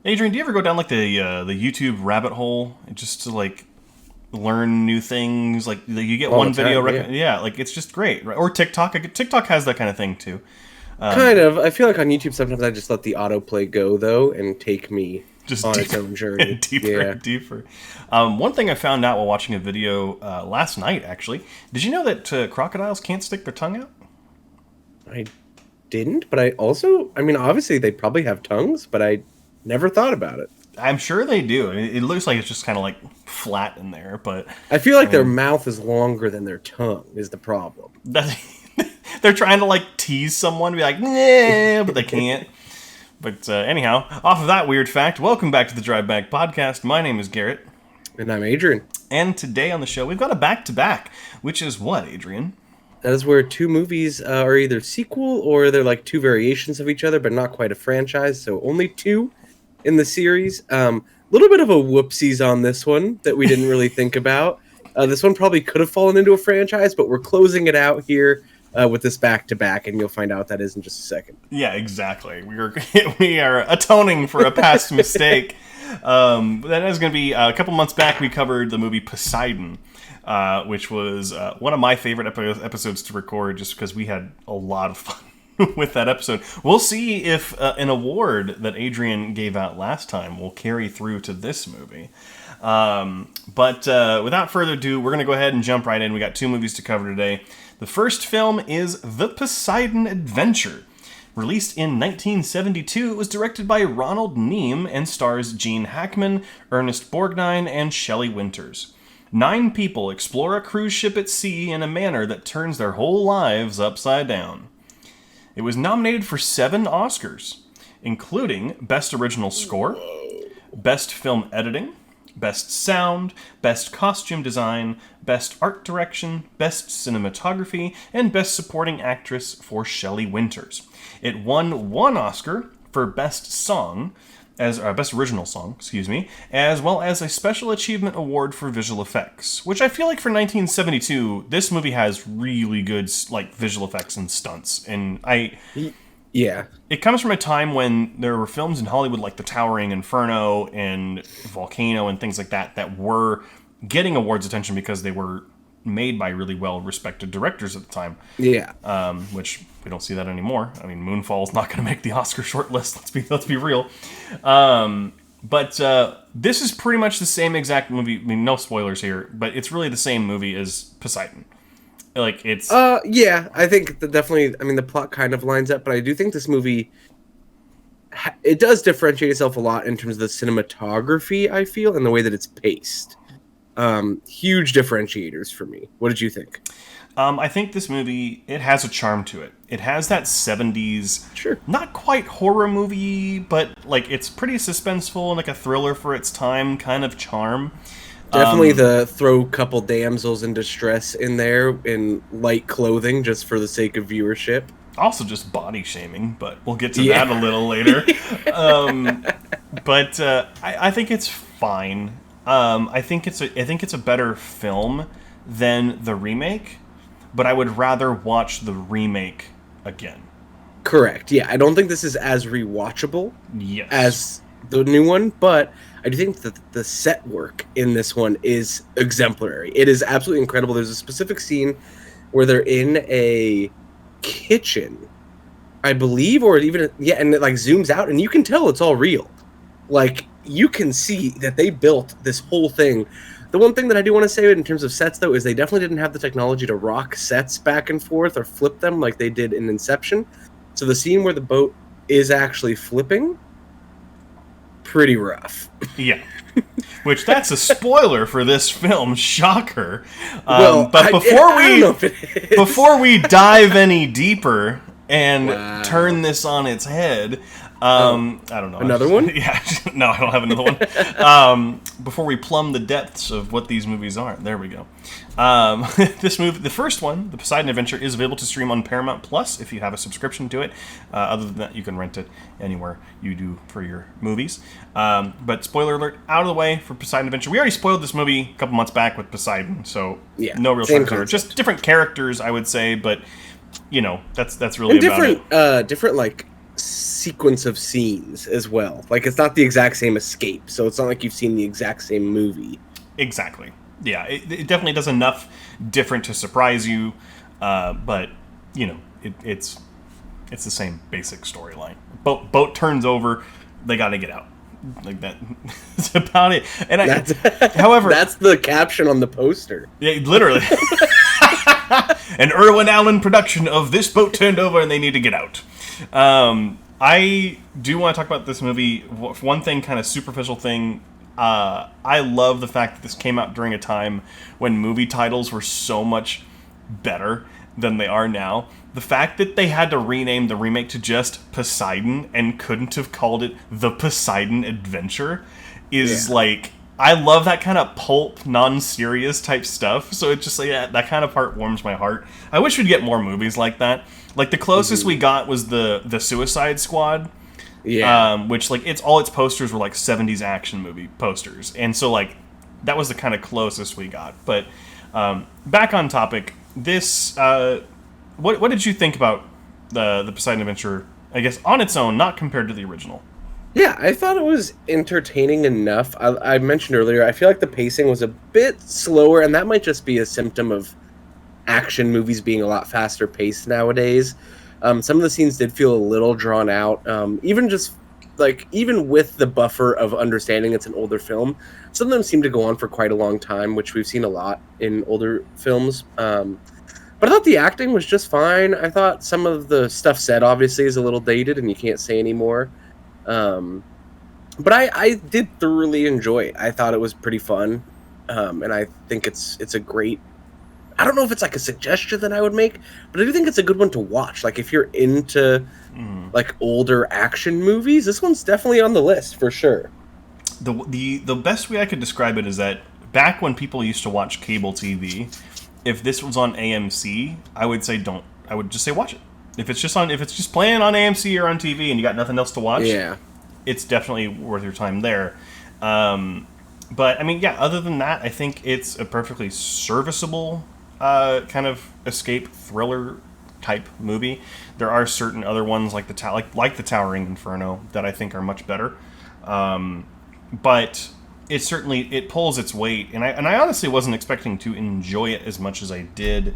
Adrian, do you ever go down like the YouTube rabbit hole just to like learn new things? Like you get All one the time, video, yeah. yeah, like it's just great, right? Or TikTok. TikTok has that kind of thing too. Kind of. I feel like on YouTube sometimes I just let the autoplay go though and take me Just on its deeper own journey. and deeper Yeah. and deeper. One thing I found out while watching a video last night, actually, did you know that crocodiles can't stick their tongue out? I didn't, but I mean, obviously they probably have tongues, but I never thought about it. I'm sure they do. I mean, it looks like it's just kind of like flat in there, but I feel I like their mean, mouth is longer than their tongue is the problem. that, they're trying to like tease someone, be like, nah, but they can't. But anyhow, off of that weird fact, welcome back to the Drive Back Podcast. My name is Garrett, And I'm Adrian. and today on the show we've got a back-to-back, which is what, Adrian? That is where two movies are either sequel or they're like two variations of each other, but not quite a franchise. So only two in the series. Little bit of a whoopsies on this one that we didn't really think about. This one probably could have fallen into a franchise, but we're closing it out here with this back-to-back, and you'll find out what that is in just a second. Yeah, exactly. We are atoning for a past mistake. That is going to be a couple months back. We covered the movie Poseidon, which was one of my favorite episodes to record, just because we had a lot of fun with that episode. We'll see if an award that Adrian gave out last time will carry through to this movie. But without further ado, we're going to go ahead and jump right in. We got two movies to cover today. The first film is The Poseidon Adventure. Released in 1972, it was directed by Ronald Neame and stars Gene Hackman, Ernest Borgnine, and Shelley Winters. 9 people explore a cruise ship at sea in a manner that turns their whole lives upside down. It was nominated for 7 Oscars, including Best Original Score, Best Film Editing, Best Sound, Best Costume Design, Best Art Direction, Best Cinematography, and Best Supporting Actress for Shelley Winters. It won 1 Oscar for Best Song, Best Original Song, as well as a Special Achievement Award for Visual Effects, which I feel like for 1972, this movie has really good like visual effects and stunts, and Yeah. it comes from a time when there were films in Hollywood like The Towering Inferno and Volcano and things like that that were getting awards attention because they were made by really well-respected directors at the time. Yeah. Which we don't see that anymore. I mean, Moonfall's not going to make the Oscar shortlist. Let's be real. But this is pretty much the same exact movie. I mean, no spoilers here, but it's really the same movie as Poseidon. Like it's Yeah, I think that definitely. I mean, the plot kind of lines up, but I do think this movie it does differentiate itself a lot in terms of the cinematography. I feel and the way that it's paced. Huge differentiators for me. What did you think? I think this movie, it has a charm to it. It has that 70s, Sure. not quite horror movie, but like it's pretty suspenseful and like a thriller for its time kind of charm. Definitely the throw couple damsels in distress in there in light clothing just for the sake of viewership. Also just body shaming, but we'll get to Yeah. that a little later. But I think it's fine. I think it's a better film than the remake, but I would rather watch the remake again. Correct. Yeah, I don't think this is as rewatchable Yes. as the new one, but I do think that the set work in this one is exemplary. It is absolutely incredible. There's a specific scene where they're in a kitchen, I believe, or even and it like zooms out, and you can tell it's all real. Like you can see that they built this whole thing. The one thing that I do want to say in terms of sets, though, is they definitely didn't have the technology to rock sets back and forth or flip them like they did in Inception. So the scene where the boat is actually flipping, pretty rough. Yeah. Which that's a spoiler for this film, shocker. Well, but I don't know if it is. before we dive any deeper and Wow. turn this on its head, I don't know. Another one? Yeah, no, I don't have another one. Before we plumb the depths of what these movies are, there we go. This movie, the first one, The Poseidon Adventure, is available to stream on Paramount Plus if you have a subscription to it. Other than that, you can rent it anywhere you do for your movies. But spoiler alert, out of the way for Poseidon Adventure. We already spoiled this movie a couple months back with Poseidon, so Yeah, no real same shock there. concept. Just different characters, I would say, but you know, that's really And about it. different like sequence of scenes as well. Like, it's not the exact same escape, so it's not like you've seen the exact same movie. Exactly. Yeah, it definitely does enough different to surprise you, but you know, it's the same basic storyline. Boat turns over, they got to get out. Like that. That's about it. And however, that's the caption on the poster. Yeah, literally. An Irwin Allen production of This Boat Turned Over and They Need to Get Out. I do want to talk about this movie. One thing, kind of superficial thing. I love the fact that this came out during a time when movie titles were so much better than they are now. The fact that they had to rename the remake to just Poseidon and couldn't have called it The Poseidon Adventure is like... I love that kind of pulp, non-serious type stuff. So it's just like that kind of part warms my heart. I wish we'd get more movies like that. Like the closest we got was the Suicide Squad. Yeah. Which like its posters were like 70s action movie posters. And so like that was the kind of closest we got. But back on topic, this what did you think about the Poseidon Adventure, I guess on its own, not compared to the original? Yeah, I thought it was entertaining enough. I mentioned earlier, I feel like the pacing was a bit slower, and that might just be a symptom of action movies being a lot faster paced nowadays. Some of the scenes did feel a little drawn out. Even with the buffer of understanding it's an older film, some of them seem to go on for quite a long time, which we've seen a lot in older films. But I thought the acting was just fine. I thought some of the stuff said obviously is a little dated and you can't say anymore. But I did thoroughly enjoy it. I thought it was pretty fun. And I think it's a great... I don't know if it's like a suggestion that I would make, but I do think it's a good one to watch. Like if you're into like older action movies, this one's definitely on the list for sure. The best way I could describe it is that back when people used to watch cable TV, if this was on AMC, I would just say watch it. If it's just playing on AMC or on TV and you got nothing else to watch, it's definitely worth your time there. But I mean, yeah. Other than that, I think it's a perfectly serviceable kind of escape thriller type movie. There are certain other ones like the Towering Inferno that I think are much better. But it pulls its weight, and I honestly wasn't expecting to enjoy it as much as I did.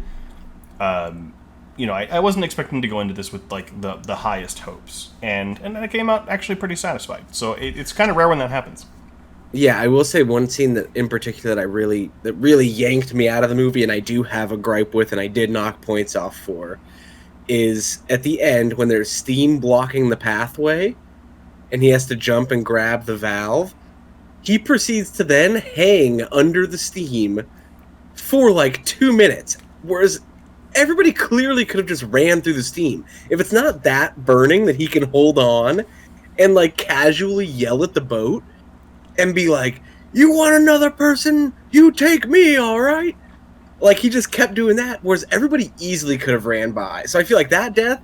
I wasn't expecting to go into this with like the highest hopes, and I came out actually pretty satisfied. So it's kind of rare when that happens. Yeah, I will say one scene that in particular that really yanked me out of the movie, and I do have a gripe with, and I did knock points off for, is at the end when there's steam blocking the pathway, and he has to jump and grab the valve. He proceeds to then hang under the steam for like 2 minutes, whereas everybody clearly could have just ran through the steam. If it's not that burning that he can hold on and like casually yell at the boat and be like, "You want another person? You take me, all right?" Like he just kept doing that, whereas everybody easily could have ran by. So I feel like that death,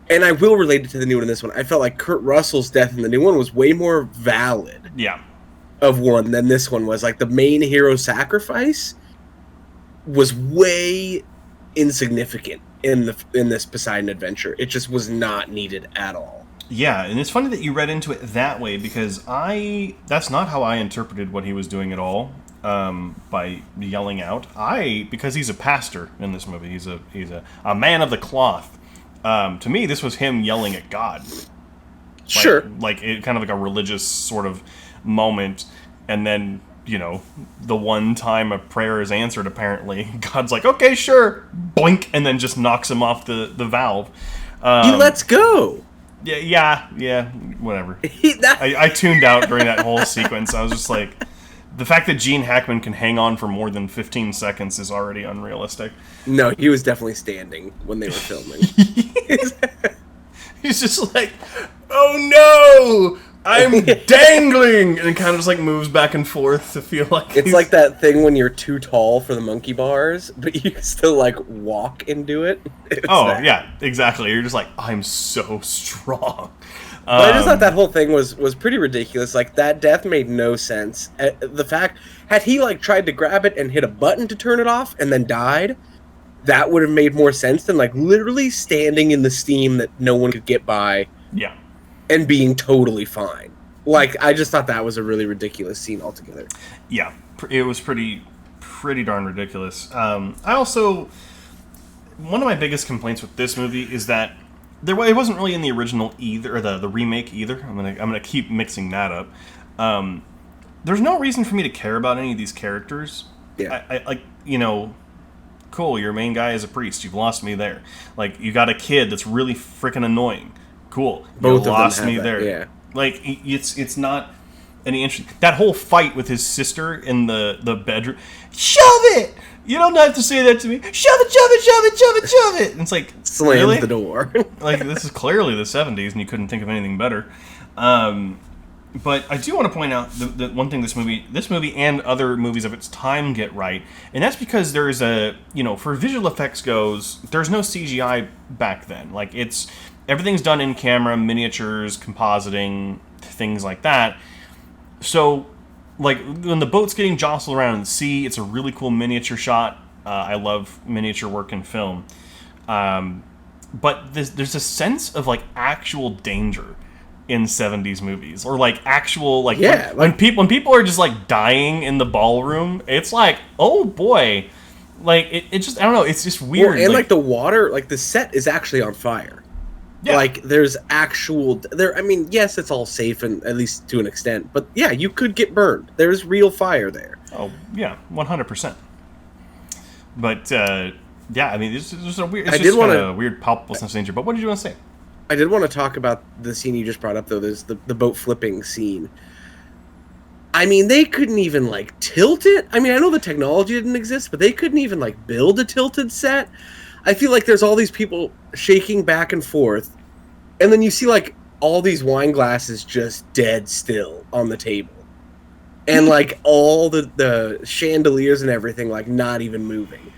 and I will relate it to the new one in this one, I felt like Kurt Russell's death in the new one was way more valid of one than this one was. Like the main hero sacrifice was way insignificant in this Poseidon Adventure. It just was not needed at all. Yeah, and it's funny that you read into it that way, because that's not how I interpreted what he was doing at all, by yelling out. Because he's a pastor in this movie, he's a man of the cloth. To me, this was him yelling at God. Sure. Kind of like a religious sort of moment, and then, the one time a prayer is answered, apparently, God's like, okay, sure, boink, and then just knocks him off the valve. He lets go. Yeah, whatever. I tuned out during that whole sequence. I was just like, the fact that Gene Hackman can hang on for more than 15 seconds is already unrealistic. No, he was definitely standing when they were filming. He's just like, oh no, I'm dangling, and kind of just like moves back and forth to feel like it's like that thing when you're too tall for the monkey bars, but you can still like walk and do it. Yeah, exactly. You're just like, I'm so strong. But I just thought that whole thing was pretty ridiculous. Like that death made no sense. The fact, had he like tried to grab it and hit a button to turn it off and then died, that would have made more sense than like literally standing in the steam that no one could get by Yeah. and being totally fine. Like, I just thought that was a really ridiculous scene altogether. Yeah, it was pretty darn ridiculous. I also, one of my biggest complaints with this movie is that it wasn't really in the original either, or the remake either. I'm gonna keep mixing that up. There's no reason for me to care about any of these characters. Yeah. I like, cool, your main guy is a priest. You've lost me there. Like, you got a kid that's really freaking annoying. Cool. Both you of lost them me have that, there. yeah. Like, it's not any interesting. That whole fight with his sister in the bedroom. Shove it! You don't have to say that to me. Shove it, shove it, shove it, shove it, shove it. And it's like, Slams really? the door. Like, this is clearly the 70s, and you couldn't think of anything better. But I do want to point out the one thing this movie and other movies of its time get right, and that's because there's for visual effects goes, there's no CGI back then. Like, everything's done in camera, miniatures, compositing, things like that. So, like, when the boat's getting jostled around in the sea, it's a really cool miniature shot. I love miniature work in film. But there's a sense of, like, actual danger in 70s movies, or like actual, like, when people are just like dying in the ballroom, it's like, oh boy, like it just, I don't know, it's just weird. Well, and like the water, like the set is actually on fire. Yeah. Like there's actual there. I mean, yes, it's all safe, and at least to an extent, but yeah, you could get burned. There's real fire there. Oh yeah, 100%. But yeah, I mean, it's just a weird. It's just kind of a weird palpable sense of danger. But what did you want to say? I did want to talk about the scene you just brought up, though. There's the boat flipping scene. I mean, they couldn't even, like, tilt it. I mean, I know the technology didn't exist, but they couldn't even, like, build a tilted set. I feel like there's all these people shaking back and forth, and then you see, like, all these wine glasses just dead still on the table. And, like, all the chandeliers and everything, like, not even moving.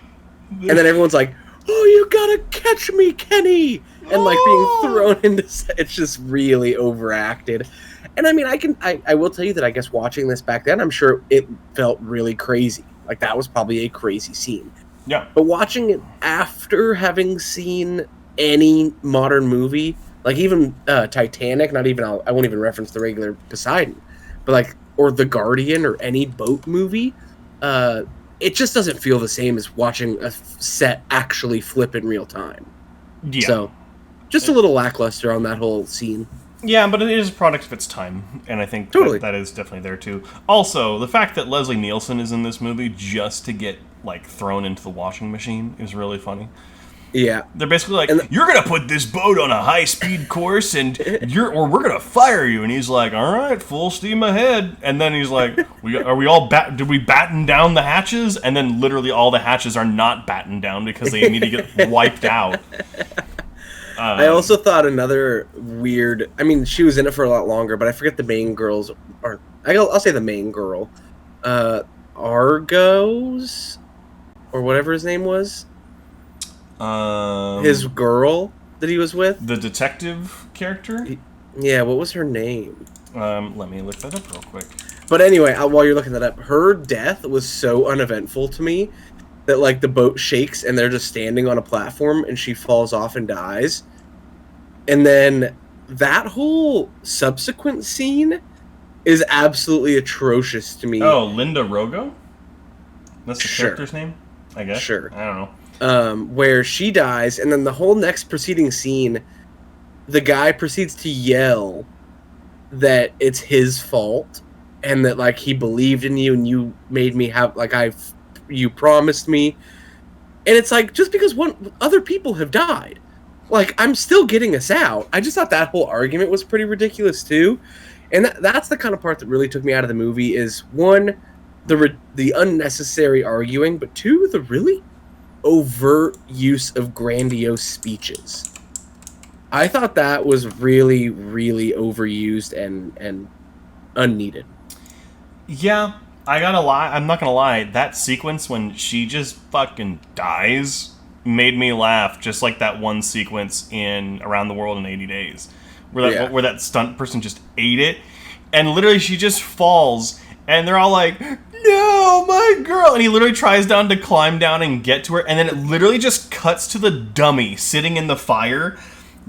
And then everyone's like, oh, you gotta catch me, Kenny! And, like, being thrown into... It's just really overacted. And, I mean, I will tell you that I guess watching this back then, I'm sure it felt really crazy. Like, that was probably a crazy scene. Yeah. But watching it after having seen any modern movie, like even Titanic, I won't even reference the regular Poseidon, but, like, or The Guardian or any boat movie, it just doesn't feel the same as watching a set actually flip in real time. Yeah. So, just a little lackluster on that whole scene. Yeah, but it is a product of its time, and I think totally. that is definitely there too. Also, the fact that Leslie Nielsen is in this movie just to get, like, thrown into the washing machine is really funny. Yeah. They're basically like, you're going to put this boat on a high-speed course, and we're going to fire you. And he's like, all right, full steam ahead. And then he's like, did we batten down the hatches? And then literally all the hatches are not battened down because they need to get wiped out. I also thought another weird... I mean, she was in it for a lot longer, but I forget the main girl's... Or I'll say the main girl. Argos? Or whatever his name was. His girl that he was with? The detective character? Yeah, what was her name? Let me look that up real quick. But anyway, while you're looking that up, her death was so uneventful to me that, like, the boat shakes and they're just standing on a platform and she falls off and dies. And then that whole subsequent scene is absolutely atrocious to me. Oh, Linda Rogo? That's the character's name? I guess. Sure. I don't know. Where she dies, and then the whole next preceding scene, the guy proceeds to yell that it's his fault and that, like, he believed in you and you made me have, like, you promised me. And it's like, just because other people have died, like, I'm still getting us out. I just thought that whole argument was pretty ridiculous too. And that's the kind of part that really took me out of the movie is, one, the unnecessary arguing, but two, the really overt use of grandiose speeches. I thought that was really, really overused and unneeded. Yeah, I'm not gonna lie, that sequence when she just fucking dies made me laugh, just like that one sequence in Around the World in 80 Days, where that stunt person just ate it, and literally she just falls, and they're all like, no, my girl, and he literally tries to climb down and get to her, and then it literally just cuts to the dummy sitting in the fire,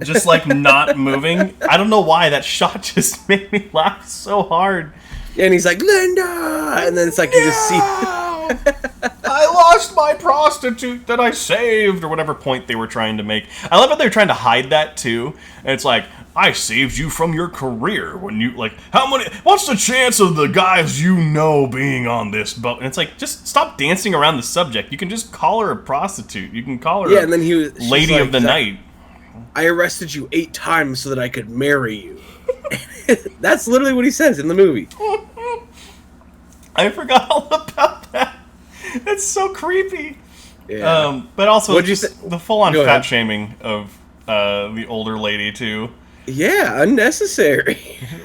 just like not moving. I don't know why that shot just made me laugh so hard. And he's like, Linda! And then it's like, you just see... I lost my prostitute that I saved, or whatever point they were trying to make. I love how they're trying to hide that, too. And it's like, I saved you from your career when you, like, what's the chance of the guys you know being on this boat? And it's like, just stop dancing around the subject. You can just call her a prostitute. You can call her and then lady like, of the night. I arrested you 8 times so that I could marry you. That's literally what he says in the movie. I forgot all about that. That's so creepy. Yeah. But also, What'd you the full-on Go fat ahead. shaming of the older lady, too. Yeah, unnecessary.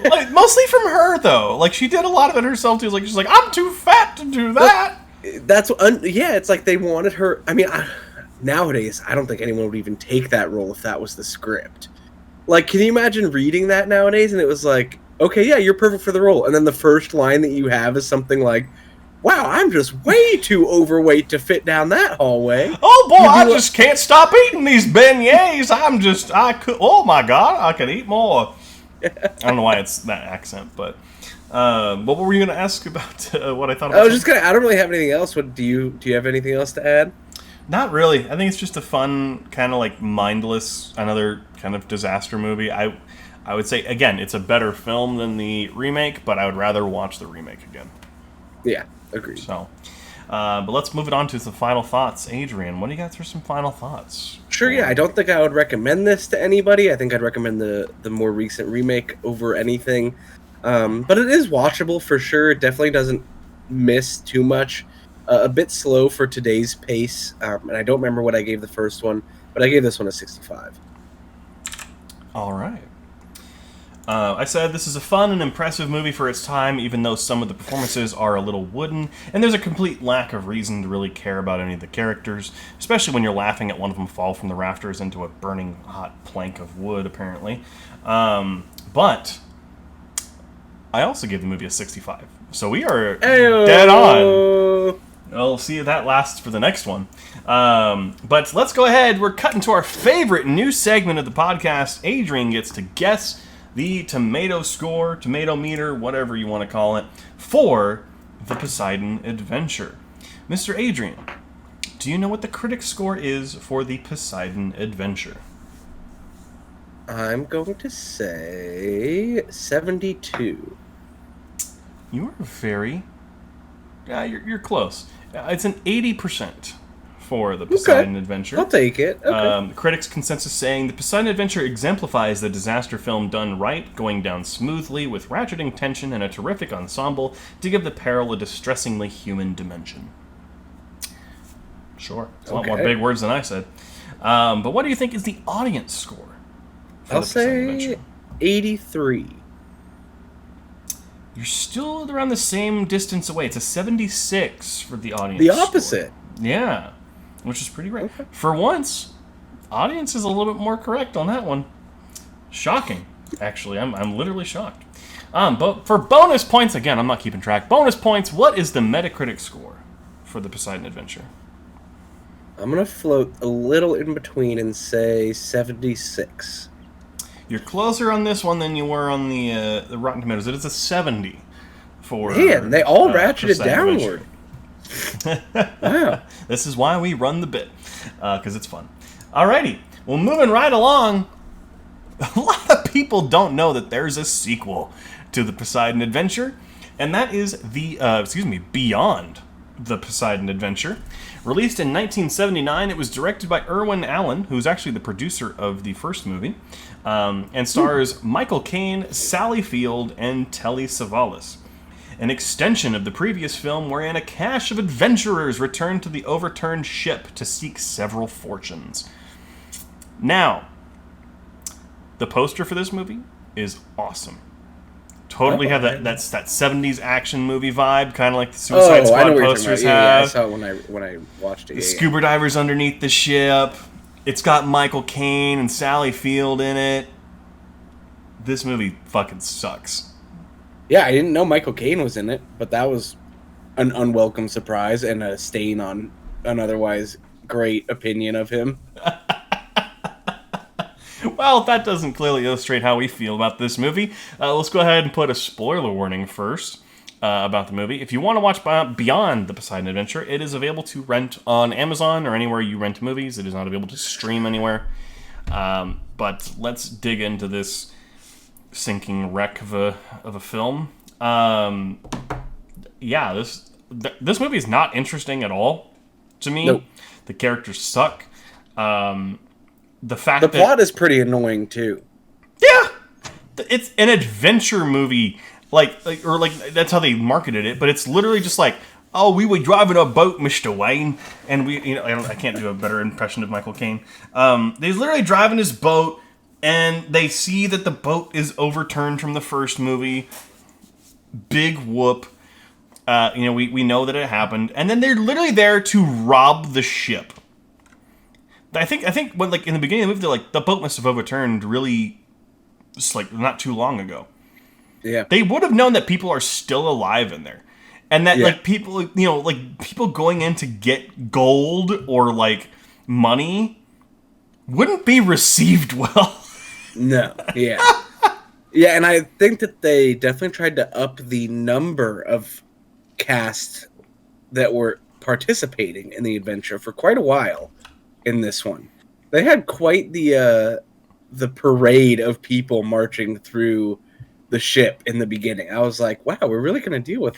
Like, mostly from her, though. Like, she did a lot of it herself, too. Like, she's like, I'm too fat to do that. It's like they wanted her... I mean, nowadays, I don't think anyone would even take that role if that was the script. Like, can you imagine reading that nowadays? And it was like, okay, yeah, you're perfect for the role. And then the first line that you have is something like, wow, I'm just way too overweight to fit down that hallway. Oh, boy, I just can't stop eating these beignets. Oh, my God, I could eat more. I don't know why it's that accent, but... what were you going to ask about what I thought about? I don't really have anything else. Do you have anything else to add? Not really. I think it's just a fun, kind of like mindless, another kind of disaster movie. I would say, again, it's a better film than the remake, but I would rather watch the remake again. Yeah, agreed. So, but let's move it on to some final thoughts. Adrian, what do you got for some final thoughts? Sure, yeah. I don't think I would recommend this to anybody. I think I'd recommend the more recent remake over anything. But it is watchable for sure. It definitely doesn't miss too much. A bit slow for today's pace. And I don't remember what I gave the first one, but I gave this one a 65. All right. I said this is a fun and impressive movie for its time, even though some of the performances are a little wooden, and there's a complete lack of reason to really care about any of the characters, especially when you're laughing at one of them fall from the rafters into a burning hot plank of wood, apparently. But I also gave the movie a 65, so we are dead on. We'll see if that lasts for the next one. But let's go ahead. We're cutting to our favorite new segment of the podcast. Adrian gets to guess the tomato score, tomato meter, whatever you want to call it, for the Poseidon Adventure. Mr. Adrian, do you know what the critic score is for the Poseidon Adventure? I'm going to say 72. You are very... you're close. It's an 80% for the Poseidon Adventure. I'll take it. Okay. Critics' consensus saying the Poseidon Adventure exemplifies the disaster film done right, going down smoothly with ratcheting tension and a terrific ensemble to give the peril a distressingly human dimension. Sure. It's a lot more big words than I said. But what do you think is the audience score for I'll the Poseidon say Adventure? 83. You're still around the same distance away. It's a 76 for the audience. The opposite. Score. Yeah, which is pretty great. Okay. For once, audience is a little bit more correct on that one. Shocking, actually. I'm literally shocked. But for bonus points, again, I'm not keeping track. Bonus points, what is the Metacritic score for the Poseidon Adventure? I'm going to float a little in between and say 76. You're closer on this one than you were on the Rotten Tomatoes. It is a 70 for... Man, they all ratcheted downward. Wow. This is why we run the bit, because it's fun. Alrighty, well, moving right along, a lot of people don't know that there's a sequel to the Poseidon Adventure, and that is Beyond the Poseidon Adventure. Released in 1979, it was directed by Irwin Allen, who's actually the producer of the first movie, and stars Michael Caine, Sally Field, and Telly Savalas. An extension of the previous film wherein a cache of adventurers return to the overturned ship to seek several fortunes. Now, the poster for this movie is awesome. Totally have that 70s action movie vibe, kind of like the Suicide Squad posters have. Yeah, I saw it when I watched it. The scuba divers underneath the ship. It's got Michael Caine and Sally Field in it. This movie fucking sucks. Yeah, I didn't know Michael Caine was in it, but that was an unwelcome surprise and a stain on an otherwise great opinion of him. Well, that doesn't clearly illustrate how we feel about this movie. Let's go ahead and put a spoiler warning first about the movie. If you want to watch beyond the Poseidon Adventure, it is available to rent on Amazon or anywhere you rent movies. It is not available to stream anywhere. But let's dig into this sinking wreck of a film. This movie is not interesting at all to me. Nope. The characters suck. The plot is pretty annoying too. Yeah, it's an adventure movie, like that's how they marketed it. But it's literally just like, oh, we were driving a boat, Mr. Wayne, and I can't do a better impression of Michael Caine. They're literally driving his boat, and they see that the boat is overturned from the first movie. Big whoop. We know that it happened, and then they're literally there to rob the ship. I think when in the beginning of the movie, they're like, the boat must have overturned really just not too long ago. Yeah. They would have known that people are still alive in there. And that people, people going in to get gold or money wouldn't be received well. No. Yeah. Yeah, and I think that they definitely tried to up the number of cast that were participating in the adventure for quite a while. In this one, they had quite the parade of people marching through the ship in the beginning. I was like, wow, we're really going to deal with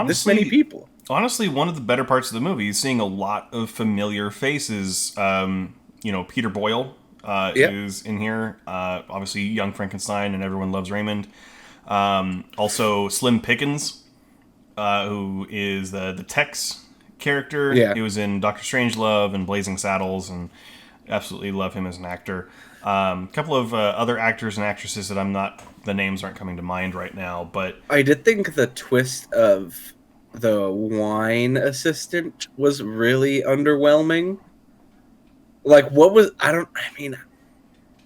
this many people. Honestly, one of the better parts of the movie is seeing a lot of familiar faces. Peter Boyle is in here. Obviously, Young Frankenstein and Everyone Loves Raymond. Also, Slim Pickens, who is the Tex character. Yeah. He was in Doctor Strangelove and Blazing Saddles, and absolutely love him as an actor. A couple of other actors and actresses that the names aren't coming to mind right now, but I did think the twist of the wine assistant was really underwhelming.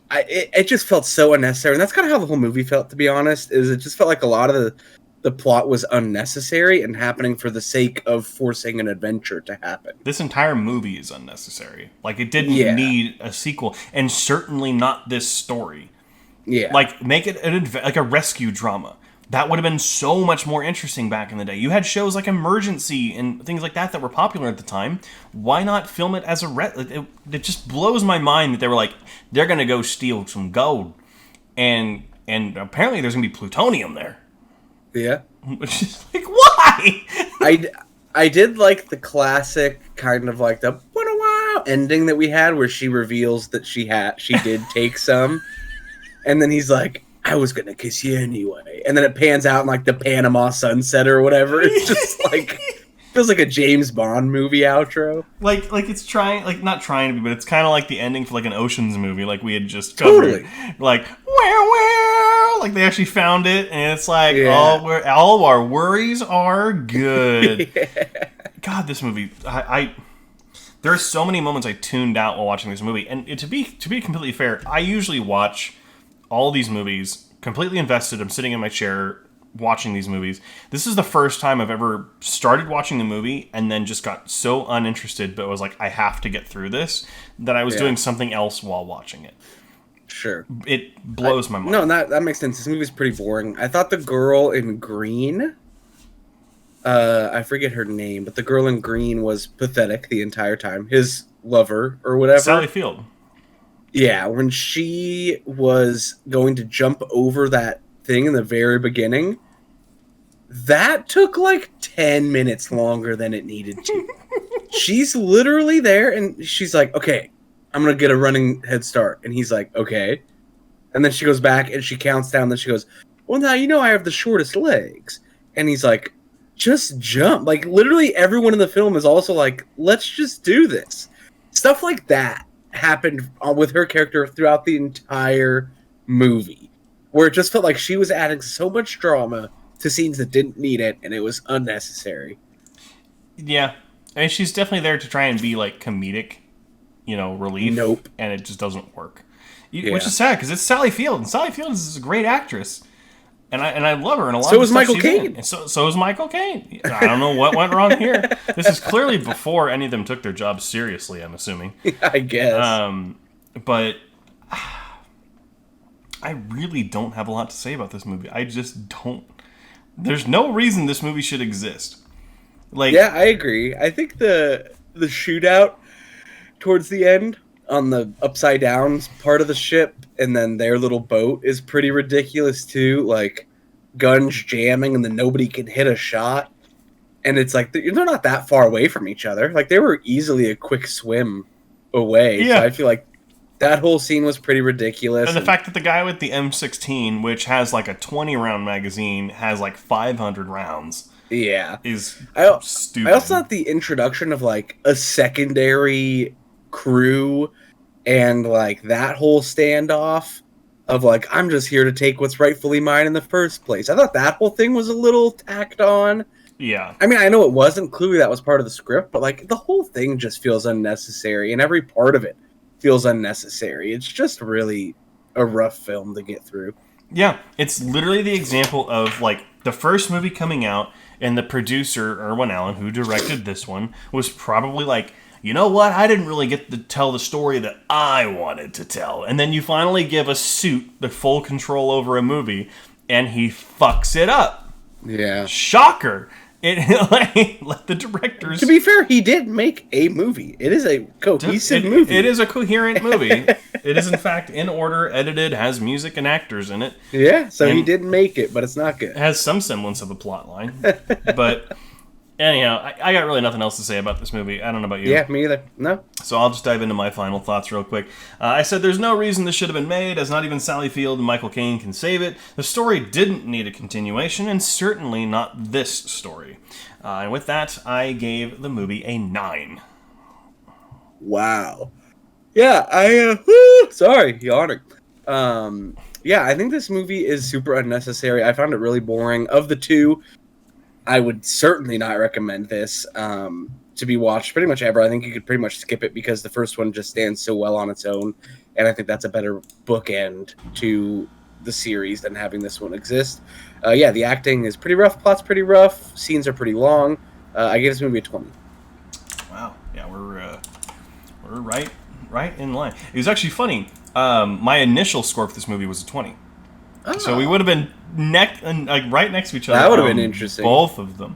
It just felt so unnecessary, and that's kind of how the whole movie felt, to be honest. It just felt like a lot of the plot was unnecessary and happening for the sake of forcing an adventure to happen. This entire movie is unnecessary. It didn't need a sequel, and certainly not this story. Yeah. Make it a rescue drama. That would have been so much more interesting back in the day. You had shows like Emergency and things like that were popular at the time. Why not film it as it just blows my mind that they were like, they're going to go steal some gold. And apparently there's going to be plutonium there. Yeah. Which is why? I did like the classic kind of the wow ending that we had where she reveals that she did take some, and then he's like, I was gonna kiss you anyway, and then it pans out in the Panama sunset or whatever. It's just feels like a James Bond movie outro. It's trying, not trying to be, but it's kind of like the ending for an Ocean's movie, we had just covered. Totally. They actually found it, and it's all our worries are good. Yeah. God, this movie, there are so many moments I tuned out while watching this movie, and to be completely fair, I usually watch all these movies completely invested. I'm sitting in my chair watching these movies. This is the first time I've ever started watching the movie and then just got so uninterested, but was like, I have to get through this, that I was doing something else while watching it. Sure. It blows my mind. No, that makes sense. This movie's pretty boring. I thought the girl in green, I forget her name, but the girl in green was pathetic the entire time. His lover or whatever. Sally Field. Yeah, when she was going to jump over that thing in the very beginning, that took 10 minutes longer than it needed to. She's literally there, and she's like, okay, I'm going to get a running head start. And he's like, okay. And then she goes back, and she counts down, then she goes, well, now you know I have the shortest legs. And he's like, just jump. Literally everyone in the film is also like, let's just do this. Stuff like that happened with her character throughout the entire movie, where it just felt like she was adding so much drama to scenes that didn't need it, and it was unnecessary. Yeah. I mean, she's definitely there to try and be comedic, relief. Nope. And it just doesn't work. Which is sad, because it's Sally Field, and Sally Field is a great actress. And I love her in a lot of the stuff Michael Caine. And so is Michael Caine. I don't know what went wrong here. This is clearly before any of them took their jobs seriously, I'm assuming. I guess. But I really don't have a lot to say about this movie. I just don't. There's no reason this movie should exist. Like, Yeah, I agree. I think the shootout towards the end on the upside down part of the ship and then their little boat is pretty ridiculous too. Like guns jamming and then nobody can hit a shot. And it's like they're not that far away from each other. Like they were easily a quick swim away. Yeah. So I feel like that whole scene was pretty ridiculous. and the fact that the guy with the M16, which has like a 20-round magazine, has like 500 rounds. Yeah. Is stupid. I also thought the introduction of like a secondary crew and like that whole standoff of like, I'm just here to take what's rightfully mine in the first place. I thought that whole thing was a little tacked on. Yeah. I mean, I know it wasn't. Clearly that was part of the script, but like the whole thing just feels unnecessary and every part of it feels unnecessary. It's just really a rough film to get through. Yeah. It's literally the example of like the first movie coming out and the producer, Irwin Allen, who directed this one, was probably like, you know what? I didn't really get to tell the story that I wanted to tell. And then you finally give a suit the full control over a movie, and he fucks it up. Yeah. Shocker. Let the directors... To be fair, he did make a movie. It is a cohesive movie. It is a coherent movie. It is, in fact, in order, edited, has music and actors in it. Yeah, so he didn't make it, but it's not good. It has some semblance of a plot line. But... anyhow, I got really nothing else to say about this movie. I don't know about you. Yeah, me either. No. So I'll just dive into my final thoughts real quick. I said there's no reason this should have been made, as not even Sally Field and Michael Caine can save it. The story didn't need a continuation, and certainly not this story. And with that, I gave the movie a 9. Wow. Yeah, sorry, yawning. Yeah, I think this movie is super unnecessary. I found it really boring. Of the two, I would certainly not recommend this to be watched pretty much ever. I think you could pretty much skip it because the first one just stands so well on its own, and I think that's a better bookend to the series than having this one exist. Yeah, the acting is pretty rough, plot's pretty rough, scenes are pretty long. I gave this movie a 20. Wow, yeah, we're right in line. It was actually funny. My initial score for this movie was a 20. Oh. So we would have been right next to each other. That would have been interesting. Both of them.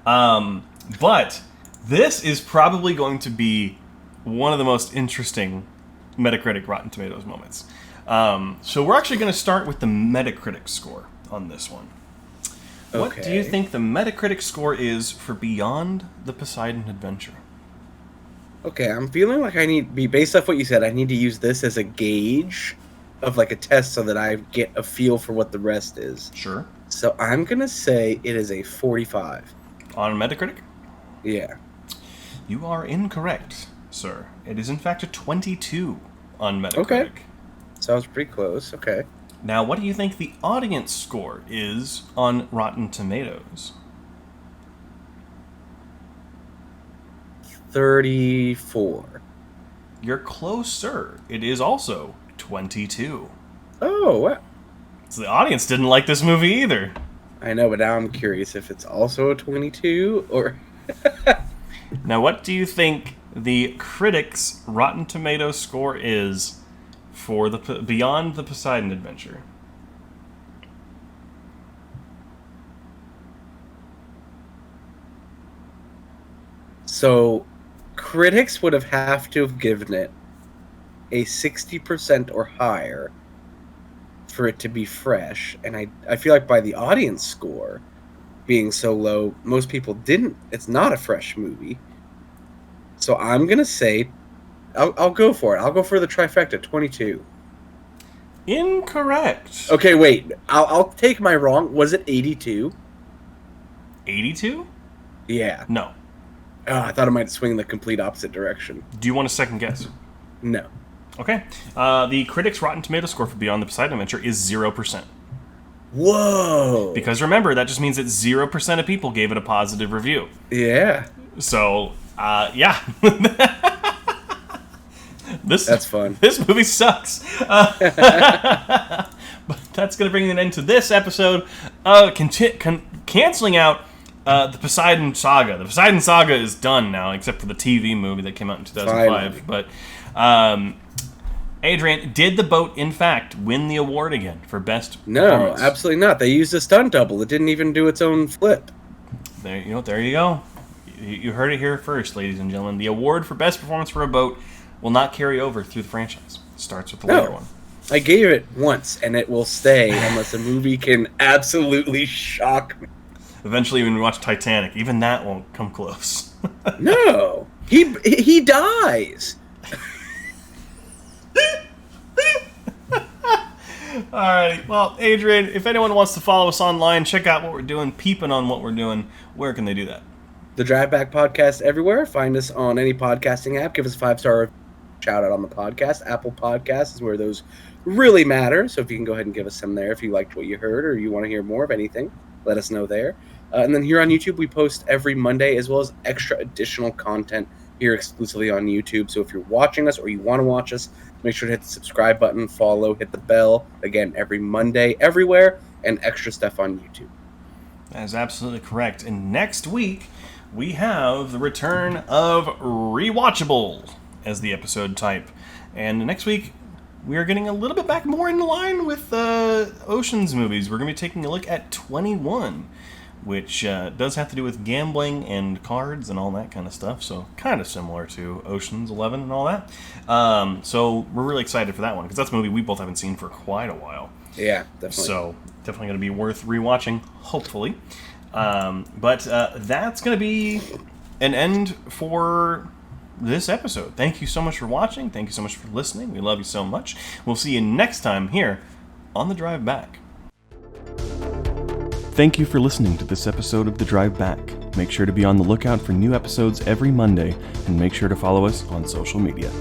But this is probably going to be one of the most interesting Metacritic Rotten Tomatoes moments. So we're actually going to start with the Metacritic score on this one. Okay. What do you think the Metacritic score is for Beyond the Poseidon Adventure? Okay, I'm feeling like based off what you said, I need to use this as a gauge of like a test so that I get a feel for what the rest is. Sure. So I'm going to say it is a 45. On Metacritic? Yeah. You are incorrect, sir. It is in fact a 22 on Metacritic. Okay. So I was pretty close. Okay. Now, what do you think the audience score is on Rotten Tomatoes? 34. You're closer. It is also 22. Oh, what? So the audience didn't like this movie either. I know, but now I'm curious if it's also a 22 or... Now, what do you think the critics' Rotten Tomatoes score is for the Beyond the Poseidon Adventure? So, critics would have to have given it a 60% or higher for it to be fresh, and I feel like by the audience score being so low, most people didn't. It's not a fresh movie. So I'm gonna say, I'll go for it. I'll go for the trifecta, 22. Incorrect. Okay, wait. I'll take my wrong. Was it 82? 82? Yeah. No. Oh, I thought it might swing in the complete opposite direction. Do you want a second guess? No. Okay. The critics' Rotten Tomato score for Beyond the Poseidon Adventure is 0%. Whoa. Because remember, that just means that 0% of people gave it a positive review. Yeah. So, yeah. That's fun. This movie sucks. But that's going to bring an end to this episode. Canceling out the Poseidon Saga. The Poseidon Saga is done now, except for the TV movie that came out in 2005. Finally. But Adrian, did the boat, in fact, win the award again for best No, performance? absolutely not. They used a stunt double. It didn't even do its own flip. There you go. You heard it here first, ladies and gentlemen. The award for best performance for a boat will not carry over through the franchise. It starts with the later one. I gave it once, and it will stay unless a movie can absolutely shock me. Eventually, when we watch Titanic, even that won't come close. No, he dies. Alrighty, well, Adrian, if anyone wants to follow us online, check out what we're doing, peeping on what we're doing, where can they do that? The Drive Back Podcast everywhere. Find us on any podcasting app. Give us a 5-star shout out on the podcast. Apple Podcasts is where those really matter. So if you can go ahead and give us some there if you liked what you heard or you want to hear more of anything, let us know there. And then here on YouTube, we post every Monday as well as extra additional content here exclusively on YouTube. So if you're watching us or you want to watch us, make sure to hit the subscribe button, follow, hit the bell. Again, every Monday, everywhere, and extra stuff on YouTube. That is absolutely correct. And next week, we have the return of Rewatchable as the episode type. And next week, we are getting a little bit back more in line with Ocean's movies. We're going to be taking a look at 21, which does have to do with gambling and cards and all that kind of stuff. So kind of similar to Ocean's 11 and all that. So we're really excited for that one because that's a movie we both haven't seen for quite a while. Yeah, definitely. So definitely going to be worth rewatching, hopefully. But that's going to be an end for this episode. Thank you so much for watching. Thank you so much for listening. We love you so much. We'll see you next time here on The Drive Back. Thank you for listening to this episode of The Drive Back. Make sure to be on the lookout for new episodes every Monday, and make sure to follow us on social media.